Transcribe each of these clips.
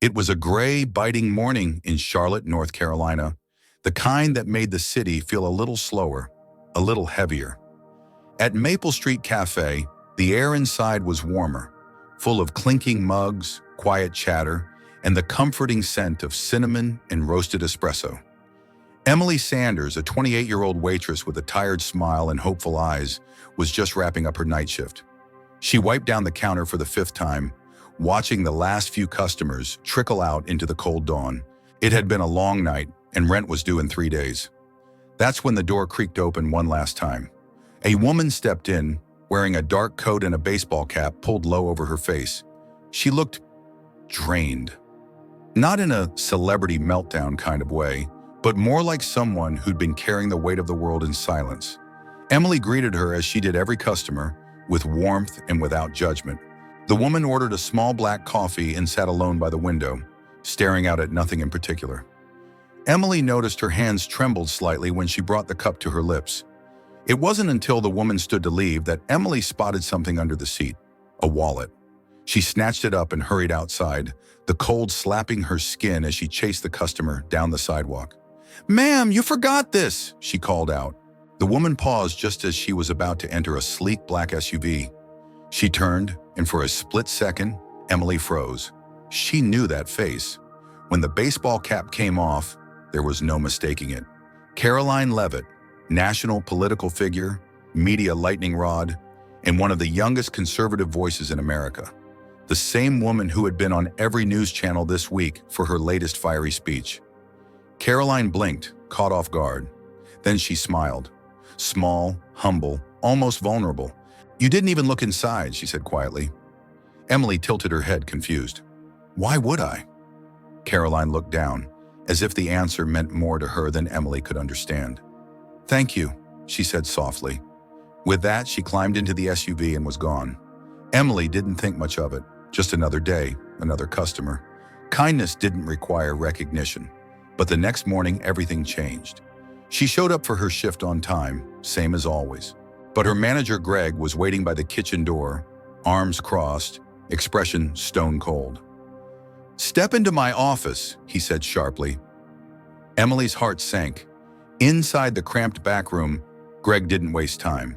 It was a gray, biting morning in Charlotte, North Carolina, the kind that made the city feel a little slower, a little heavier. At Maple Street Cafe, the air inside was warmer, full of clinking mugs, quiet chatter, and the comforting scent of cinnamon and roasted espresso. Emily Sanders, a 28-year-old waitress with a tired smile and hopeful eyes, was just wrapping up her night shift. She wiped down the counter for the fifth time, watching the last few customers trickle out into the cold dawn. It had been a long night, and rent was due in 3 days. That's when the door creaked open one last time. A woman stepped in, wearing a dark coat and a baseball cap pulled low over her face. She looked drained. Not in a celebrity meltdown kind of way, but more like someone who'd been carrying the weight of the world in silence. Emily greeted her as she did every customer, with warmth and without judgment. The woman ordered a small black coffee and sat alone by the window, staring out at nothing in particular. Emily noticed her hands trembled slightly when she brought the cup to her lips. It wasn't until the woman stood to leave that Emily spotted something under the seat, a wallet. She snatched it up and hurried outside, the cold slapping her skin as she chased the customer down the sidewalk. "Ma'am, you forgot this," she called out. The woman paused just as she was about to enter a sleek black SUV. She turned, and for a split second, Emily froze. She knew that face. When the baseball cap came off, there was no mistaking it. Karoline Leavitt, national political figure, media lightning rod, and one of the youngest conservative voices in America. The same woman who had been on every news channel this week for her latest fiery speech. Karoline blinked, caught off guard. Then she smiled. Small, humble, almost vulnerable. "You didn't even look inside," she said quietly. Emily tilted her head, confused. "Why would I?" Karoline looked down, as if the answer meant more to her than Emily could understand. "Thank you," she said softly. With that, she climbed into the SUV and was gone. Emily didn't think much of it. Just another day, another customer. Kindness didn't require recognition. But the next morning, everything changed. She showed up for her shift on time, same as always. But her manager, Greg, was waiting by the kitchen door, arms crossed, expression stone cold. "Step into my office," he said sharply. Emily's heart sank. Inside the cramped back room, Greg didn't waste time.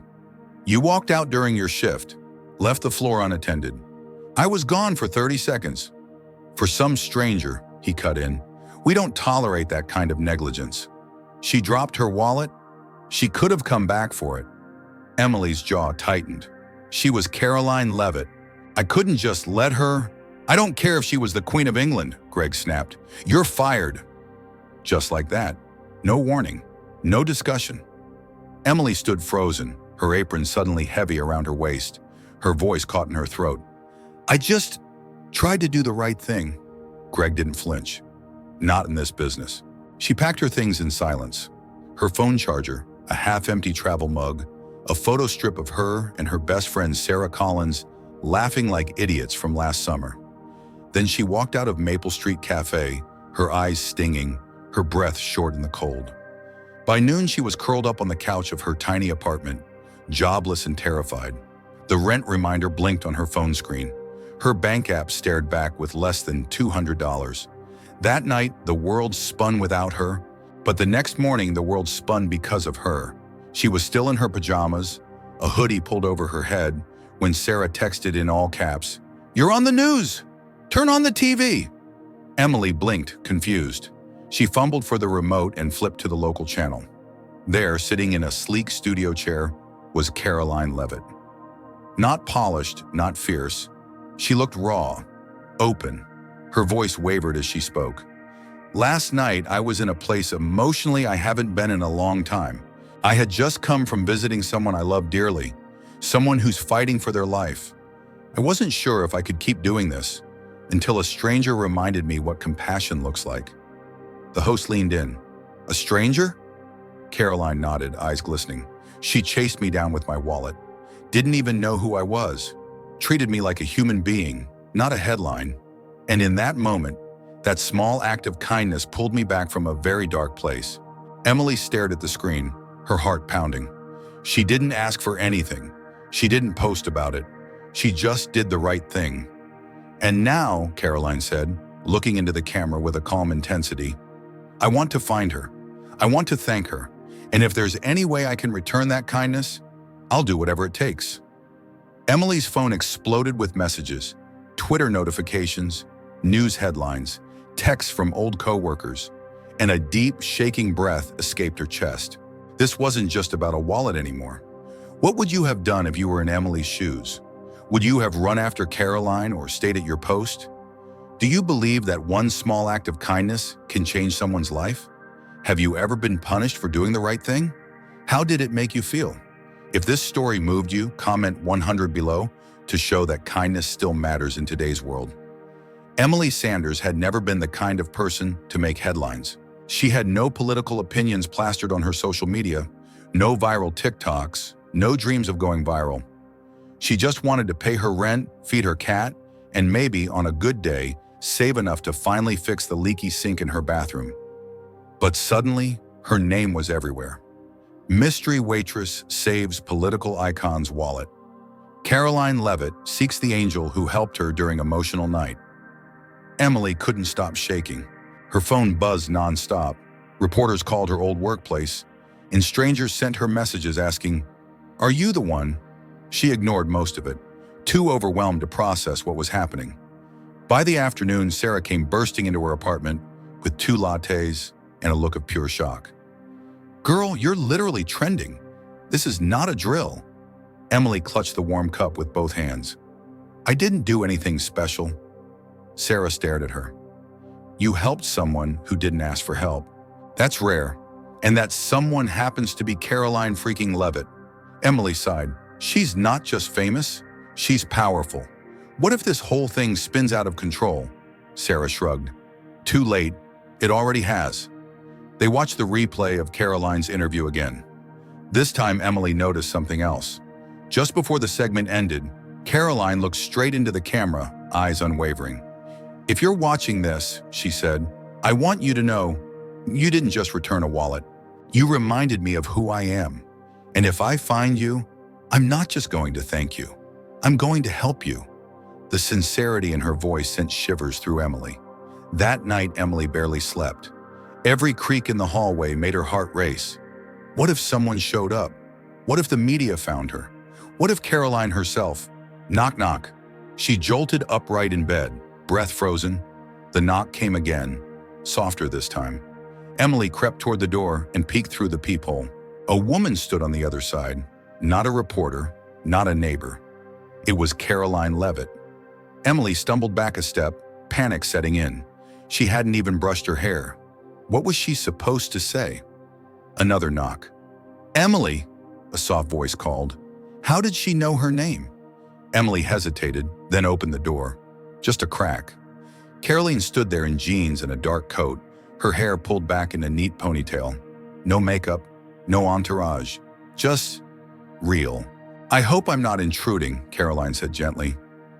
"You walked out during your shift, left the floor unattended. I was gone for 30 seconds. For some stranger," he cut in, "we don't tolerate that kind of negligence." She dropped her wallet. She could have come back for it. Emily's jaw tightened. She was Karoline Leavitt. I couldn't just let her. "I don't care if she was the Queen of England," Greg snapped. "You're fired." Just like that. No warning. No discussion. Emily stood frozen, her apron suddenly heavy around her waist. Her voice caught in her throat. "I just tried to do the right thing." Greg didn't flinch. Not in this business. She packed her things in silence. Her phone charger, a half-empty travel mug, a photo strip of her and her best friend Sarah Collins laughing like idiots from last summer. Then she walked out of Maple Street Cafe, her eyes stinging, her breath short in the cold. By noon, she was curled up on the couch of her tiny apartment, jobless and terrified. The rent reminder blinked on her phone screen. Her bank app stared back with less than $200. That night, the world spun without her, but the next morning, the world spun because of her. She was still in her pajamas, a hoodie pulled over her head, when Sarah texted in all caps, "You're on the news! Turn on the TV!" Emily blinked, confused. She fumbled for the remote and flipped to the local channel. There, sitting in a sleek studio chair, was Karoline Leavitt. Not polished, not fierce. She looked raw, open. Her voice wavered as she spoke. "Last night, I was in a place emotionally I haven't been in a long time. I had just come from visiting someone I love dearly, someone who's fighting for their life. I wasn't sure if I could keep doing this, until a stranger reminded me what compassion looks like." The host leaned in. "A stranger?" Karoline nodded, eyes glistening. "She chased me down with my wallet. Didn't even know who I was. Treated me like a human being, not a headline. And in that moment, that small act of kindness pulled me back from a very dark place." Emily stared at the screen, her heart pounding. She didn't ask for anything. She didn't post about it. She just did the right thing. "And now," Karoline said, looking into the camera with a calm intensity. I want to find her. I want to thank her. And if there's any way I can return that kindness, I'll do whatever it takes. Emily's phone exploded with messages, Twitter notifications, news headlines, texts from old coworkers, and a deep, shaking breath escaped her chest. This wasn't just about a wallet anymore. What would you have done if you were in Emily's shoes? Would you have run after Karoline or stayed at your post? Do you believe that one small act of kindness can change someone's life? Have you ever been punished for doing the right thing? How did it make you feel? If this story moved you, comment 100 below to show that kindness still matters in today's world. Emily Sanders had never been the kind of person to make headlines. She had no political opinions plastered on her social media, no viral TikToks, no dreams of going viral. She just wanted to pay her rent, feed her cat, and maybe, on a good day, save enough to finally fix the leaky sink in her bathroom. But suddenly, her name was everywhere. Mystery waitress saves political icon's wallet. Karoline Leavitt seeks the angel who helped her during emotional night. Emily couldn't stop shaking. Her phone buzzed nonstop. Reporters called her old workplace, and strangers sent her messages asking, "Are you the one?" She ignored most of it, too overwhelmed to process what was happening. By the afternoon, Sarah came bursting into her apartment with 2 lattes and a look of pure shock. "Girl, you're literally trending. This is not a drill." Emily clutched the warm cup with both hands. "I didn't do anything special." Sarah stared at her. "You helped someone who didn't ask for help. That's rare. And that someone happens to be Karoline freaking Leavitt." Emily sighed. "She's not just famous, she's powerful. What if this whole thing spins out of control?" Sarah shrugged. "Too late. It already has." They watched the replay of Karoline's interview again. This time, Emily noticed something else. Just before the segment ended, Karoline looked straight into the camera, eyes unwavering. "If you're watching this," she said, "I want you to know, you didn't just return a wallet. You reminded me of who I am. And if I find you, I'm not just going to thank you. I'm going to help you." The sincerity in her voice sent shivers through Emily. That night, Emily barely slept. Every creak in the hallway made her heart race. What if someone showed up? What if the media found her? What if Karoline herself? Knock, knock. She jolted upright in bed, breath frozen. The knock came again, softer this time. Emily crept toward the door and peeked through the peephole. A woman stood on the other side, not a reporter, not a neighbor. It was Karoline Leavitt. Emily stumbled back a step, panic setting in. She hadn't even brushed her hair. What was she supposed to say? Another knock. "Emily," a soft voice called. How did she know her name? Emily hesitated, then opened the door. Just a crack. Karoline stood there in jeans and a dark coat, her hair pulled back in a neat ponytail. No makeup, no entourage, just real. "I hope I'm not intruding," Karoline said gently.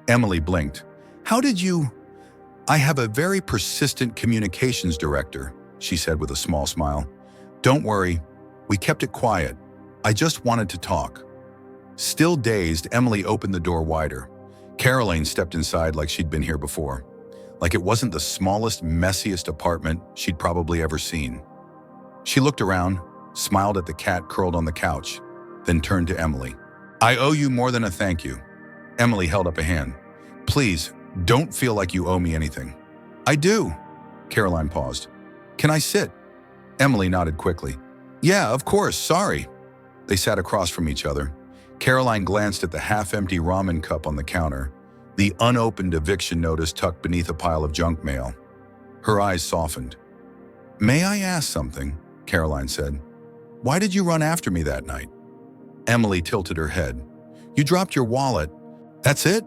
Emily blinked. "How did you—" "I have a very persistent communications director," she said with a small smile. "Don't worry, we kept it quiet. I just wanted to talk." Still dazed, Emily opened the door wider. Karoline stepped inside like she'd been here before, like it wasn't the smallest, messiest apartment she'd probably ever seen. She looked around, smiled at the cat curled on the couch, then turned to Emily. "I owe you more than a thank you." Emily held up a hand. "Please, don't feel like you owe me anything." "I do." Karoline paused. "Can I sit?" Emily nodded quickly. "Yeah, of course, sorry." They sat across from each other. Karoline glanced at the half-empty ramen cup on the counter, the unopened eviction notice tucked beneath a pile of junk mail. Her eyes softened. "May I ask something?" Karoline said. "Why did you run after me that night?" Emily tilted her head. "You dropped your wallet. That's it?"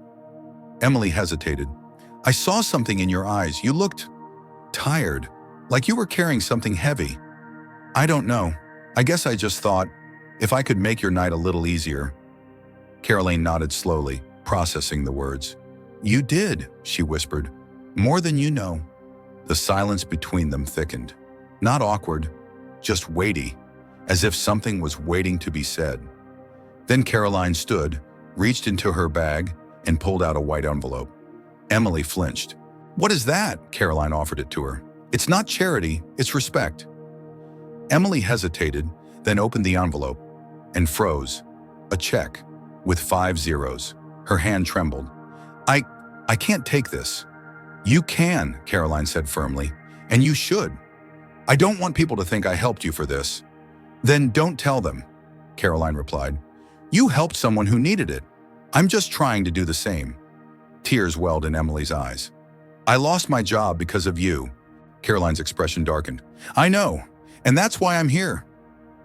Emily hesitated. "I saw something in your eyes. You looked tired, like you were carrying something heavy." "I don't know. I guess I just thought, if I could make your night a little easier." Karoline nodded slowly, processing the words. "You did," she whispered. "More than you know." The silence between them thickened. Not awkward, just weighty, as if something was waiting to be said. Then Karoline stood, reached into her bag, and pulled out a white envelope. Emily flinched. "What is that?" Karoline offered it to her. "It's not charity, it's respect." Emily hesitated, then opened the envelope and froze. A check with 5 zeros. Her hand trembled. I can't take this." "You can," Karoline said firmly, "and you should. I don't want people to think I helped you for this." "Then don't tell them," Karoline replied. "You helped someone who needed it. I'm just trying to do the same." Tears welled in Emily's eyes. "I lost my job because of you." Karoline's expression darkened. "I know, and that's why I'm here."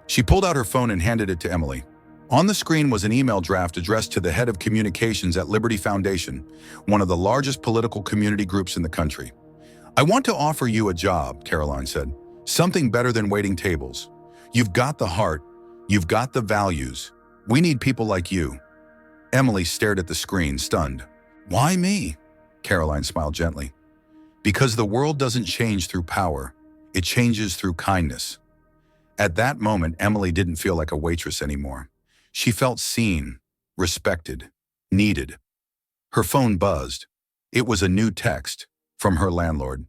She pulled out her phone and handed it to Emily. On the screen was an email draft addressed to the head of communications at Liberty Foundation, one of the largest political community groups in the country. "I want to offer you a job," Karoline said. "Something better than waiting tables. You've got the heart. You've got the values. We need people like you." Emily stared at the screen, stunned. "Why me?" Karoline smiled gently. "Because the world doesn't change through power. It changes through kindness." At that moment, Emily didn't feel like a waitress anymore. She felt seen, respected, needed. Her phone buzzed. It was a new text from her landlord.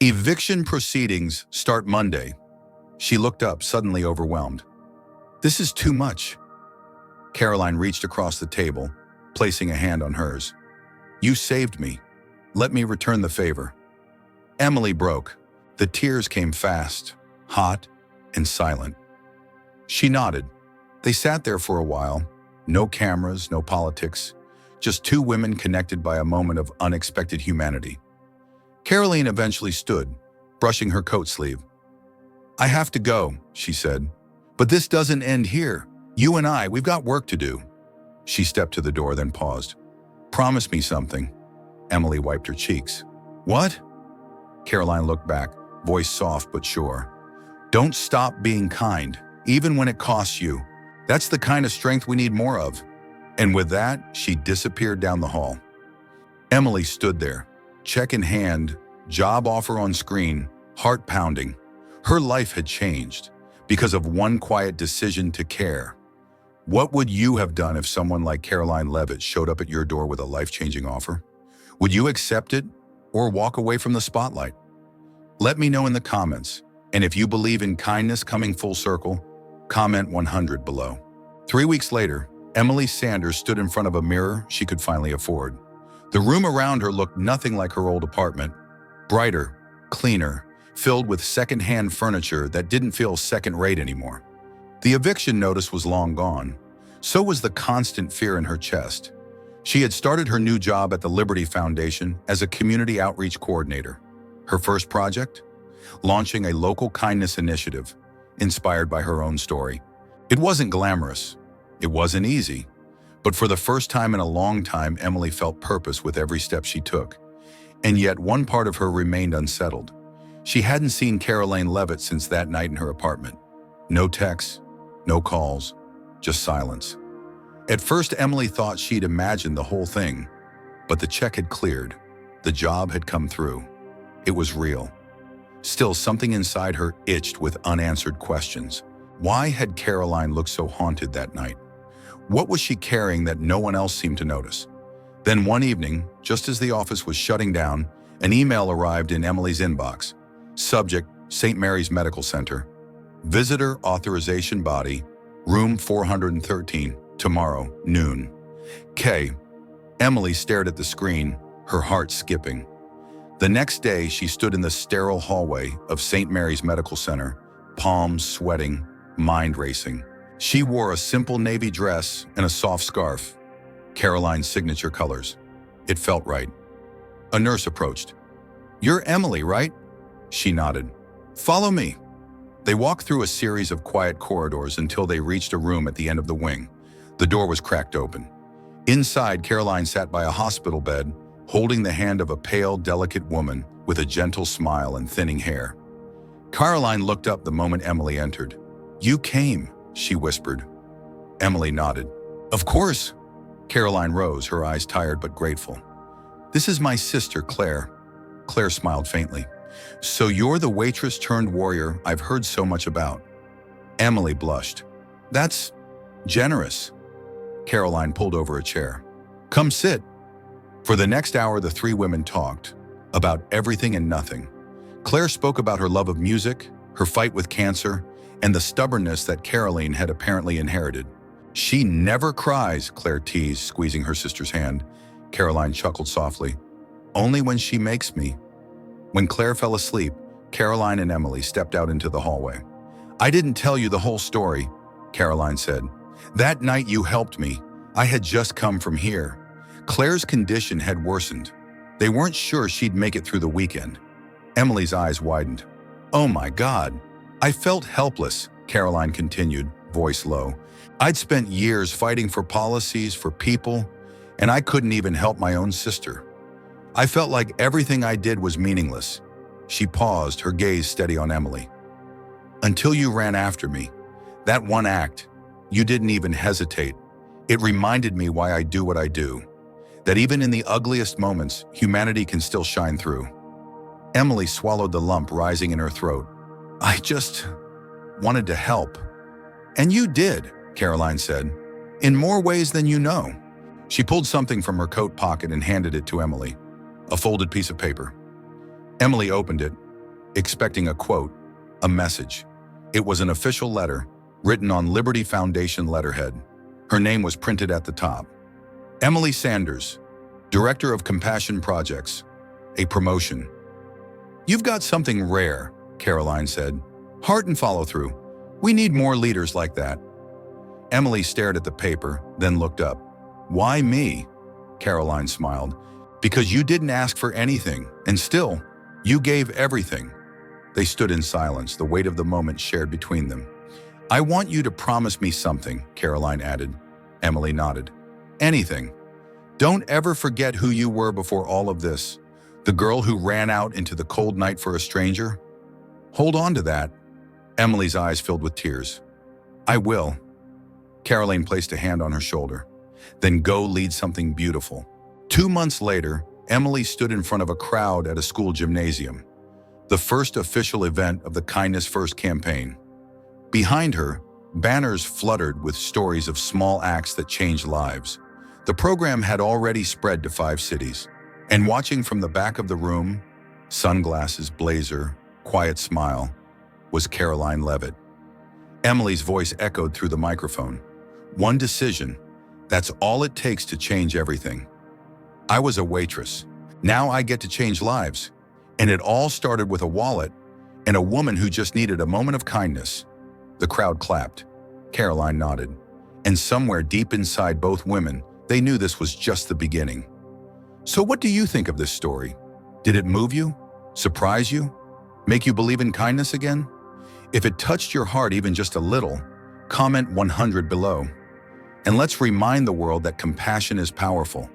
"Eviction proceedings start Monday." She looked up, suddenly overwhelmed. "This is too much." Karoline reached across the table, placing a hand on hers. "You saved me. Let me return the favor." Emily broke. The tears came fast, hot, and silent. She nodded. They sat there for a while. No cameras, no politics. Just two women connected by a moment of unexpected humanity. Karoline eventually stood, brushing her coat sleeve. "I have to go," she said. "But this doesn't end here. You and we've got work to do." She stepped to the door, then paused. "Promise me something." Emily wiped her cheeks. "What?" Karoline looked back, voice soft but sure. "Don't stop being kind, even when it costs you. That's the kind of strength we need more of." And with that, she disappeared down the hall. Emily stood there, check in hand, job offer on screen, heart pounding. Her life had changed because of one quiet decision to care. What would you have done if someone like Karoline Leavitt showed up at your door with a life-changing offer? Would you accept it or walk away from the spotlight? Let me know in the comments. And if you believe in kindness coming full circle, comment 100 below. 3 weeks later, Emily Sanders stood in front of a mirror she could finally afford. The room around her looked nothing like her old apartment. Brighter, cleaner, filled with second-hand furniture that didn't feel second-rate anymore. The eviction notice was long gone. So was the constant fear in her chest. She had started her new job at the Liberty Foundation as a community outreach coordinator. Her first project? Launching a local kindness initiative, inspired by her own story. It wasn't glamorous. It wasn't easy. But for the first time in a long time, Emily felt purpose with every step she took. And yet one part of her remained unsettled. She hadn't seen Karoline Leavitt since that night in her apartment. No texts, no calls, just silence. At first, Emily thought she'd imagined the whole thing, but the check had cleared. The job had come through. It was real. Still, something inside her itched with unanswered questions. Why had Karoline looked so haunted that night? What was she carrying that no one else seemed to notice? Then one evening, just as the office was shutting down, an email arrived in Emily's inbox. Subject, St. Mary's Medical Center. Visitor authorization body, room 413, tomorrow, noon. K. Emily stared at the screen, her heart skipping. The next day, she stood in the sterile hallway of St. Mary's Medical Center, palms sweating, mind racing. She wore a simple navy dress and a soft scarf, Karoline's signature colors. It felt right. A nurse approached. "You're Emily, right?" She nodded. "Follow me." They walked through a series of quiet corridors until they reached a room at the end of the wing. The door was cracked open. Inside, Karoline sat by a hospital bed, holding the hand of a pale, delicate woman with a gentle smile and thinning hair. Karoline looked up the moment Emily entered. "You came," she whispered. Emily nodded. "Of course." Karoline rose, her eyes tired but grateful. "This is my sister, Claire." Claire smiled faintly. "So you're the waitress turned warrior I've heard so much about." Emily blushed. "That's generous." Karoline pulled over a chair. "Come sit." For the next hour, the three women talked. about everything and nothing. Claire spoke about her love of music, her fight with cancer, and the stubbornness that Karoline had apparently inherited. "She never cries," Claire teased, squeezing her sister's hand. Karoline chuckled softly. "Only when she makes me." When Claire fell asleep, Karoline and Emily stepped out into the hallway. "I didn't tell you the whole story," Karoline said. "That night you helped me. I had just come from here." Claire's condition had worsened. They weren't sure she'd make it through the weekend. Emily's eyes widened. "Oh my God. I felt helpless," Karoline continued, voice low. "I'd spent years fighting for policies, for people, and I couldn't even help my own sister. I felt like everything I did was meaningless." She paused, her gaze steady on Emily. "Until you ran after me. That one act, you didn't even hesitate. It reminded me why I do what I do. That even in the ugliest moments, humanity can still shine through." Emily swallowed the lump rising in her throat. "I just wanted to help." "And you did," Karoline said, "in more ways than you know." She pulled something from her coat pocket and handed it to Emily, a folded piece of paper. Emily opened it, expecting a quote, a message. It was an official letter, written on Liberty Foundation letterhead. Her name was printed at the top. Emily Sanders, Director of Compassion Projects, a promotion. "You've got something rare," Karoline said. "Heart and follow-through. We need more leaders like that." Emily stared at the paper, then looked up. "Why me?" Karoline smiled. "Because you didn't ask for anything, and still, you gave everything." They stood in silence, the weight of the moment shared between them. "I want you to promise me something," Karoline added. Emily nodded. "Anything. Don't ever forget who you were before all of this. The girl who ran out into the cold night for a stranger. Hold on to that." Emily's eyes filled with tears. "I will." Karoline placed a hand on her shoulder. "Then go lead something beautiful." 2 months later, Emily stood in front of a crowd at a school gymnasium, the first official event of the Kindness First campaign. Behind her, banners fluttered with stories of small acts that changed lives. The program had already spread to 5 cities. And watching from the back of the room, sunglasses, blazer, quiet smile, was Karoline Leavitt. Emily's voice echoed through the microphone. "One decision, that's all it takes to change everything. I was a waitress. Now I get to change lives. And it all started with a wallet and a woman who just needed a moment of kindness." The crowd clapped. Karoline nodded. And somewhere deep inside both women, they knew this was just the beginning. So what do you think of this story? Did it move you? Surprise you? Make you believe in kindness again? If it touched your heart even just a little, comment 100 below. And let's remind the world that compassion is powerful.